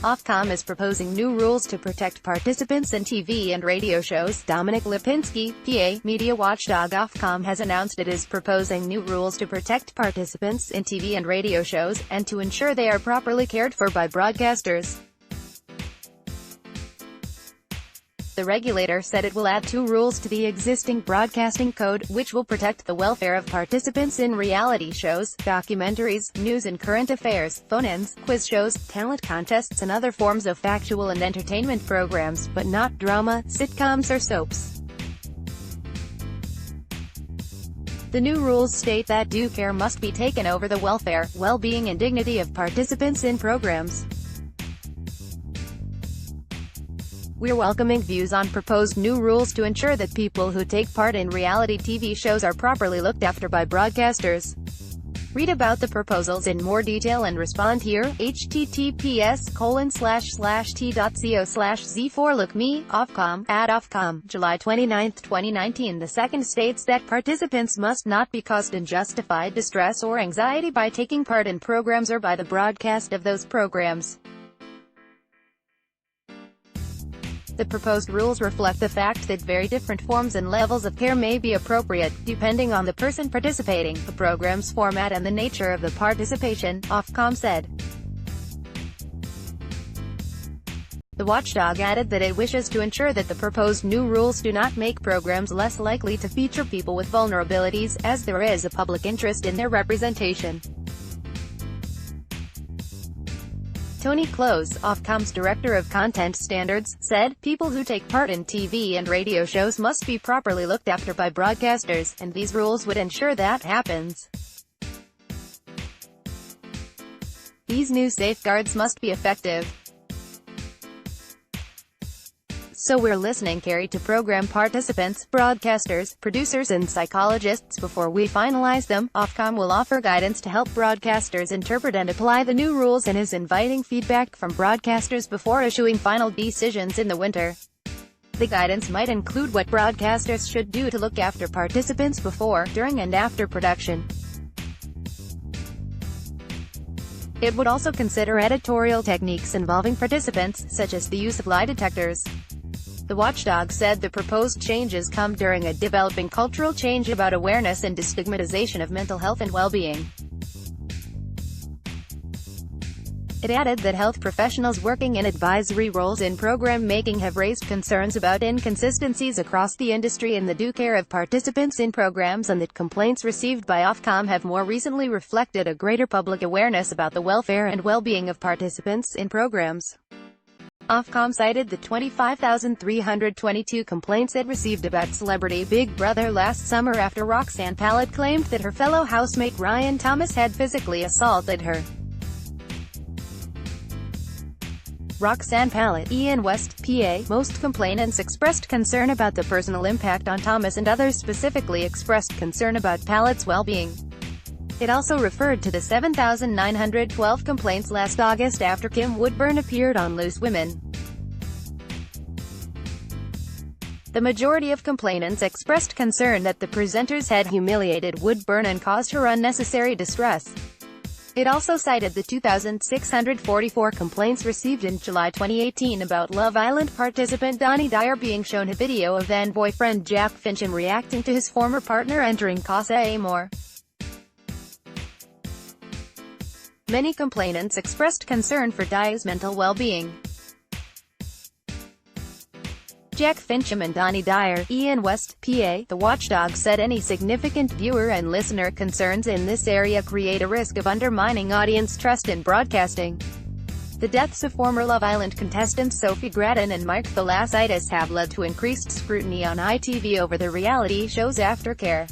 Ofcom is proposing new rules to protect participants in TV and radio shows. Dominic Lipinski, PA, media watchdog Ofcom has announced it is proposing new rules to protect participants in TV and radio shows, and to ensure they are properly cared for by broadcasters. The regulator said it will add 2 rules to the existing broadcasting code, which will protect the welfare of participants in reality shows, documentaries, news and current affairs, phone-ins, quiz shows, talent contests and other forms of factual and entertainment programs, but not drama, sitcoms or soaps. The new rules state that due care must be taken over the welfare, well-being and dignity of participants in programs. We're welcoming views on proposed new rules to ensure that people who take part in reality TV shows are properly looked after by broadcasters. Read about the proposals in more detail and respond here. https://t.co/z4lookme, Ofcom, @Ofcom, July 29, 2019. The second states that participants must not be caused unjustified distress or anxiety by taking part in programs or by the broadcast of those programs. The proposed rules reflect the fact that very different forms and levels of care may be appropriate, depending on the person participating, the program's format and the nature of the participation, Ofcom said. The watchdog added that it wishes to ensure that the proposed new rules do not make programs less likely to feature people with vulnerabilities, as there is a public interest in their representation. Tony Close, Ofcom's Director of Content Standards, said, "People who take part in TV and radio shows must be properly looked after by broadcasters, and these rules would ensure that happens. These new safeguards must be effective. So we're listening carefully to program participants, broadcasters, producers and psychologists before we finalize them. Ofcom will offer guidance to help broadcasters interpret and apply the new rules and is inviting feedback from broadcasters before issuing final decisions in the winter. The guidance might include what broadcasters should do to look after participants before, during and after production. It would also consider editorial techniques involving participants, such as the use of lie detectors." The watchdog said the proposed changes come during a developing cultural change about awareness and destigmatization of mental health and well-being. It added that health professionals working in advisory roles in program making have raised concerns about inconsistencies across the industry in the due care of participants in programs, and that complaints received by Ofcom have more recently reflected a greater public awareness about the welfare and well-being of participants in programs. Ofcom cited the 25,322 complaints it received about Celebrity Big Brother last summer after Roxanne Pallett claimed that her fellow housemate Ryan Thomas had physically assaulted her. Roxanne Pallett, Ian West, PA. Most complainants expressed concern about the personal impact on Thomas, and others specifically expressed concern about Pallett's well-being. It also referred to the 7,912 complaints last August after Kim Woodburn appeared on Loose Women. The majority of complainants expressed concern that the presenters had humiliated Woodburn and caused her unnecessary distress. It also cited the 2,644 complaints received in July 2018 about Love Island participant Donnie Dyer being shown a video of then-boyfriend Jack Fincham reacting to his former partner entering Casa Amor. Many complainants expressed concern for Dyer's mental well-being. Jack Fincham and Donnie Dyer, Ian West, PA. The watchdog said any significant viewer and listener concerns in this area create a risk of undermining audience trust in broadcasting. The deaths of former Love Island contestants Sophie Grattan and Mike Thalassitis have led to increased scrutiny on ITV over the reality show's aftercare.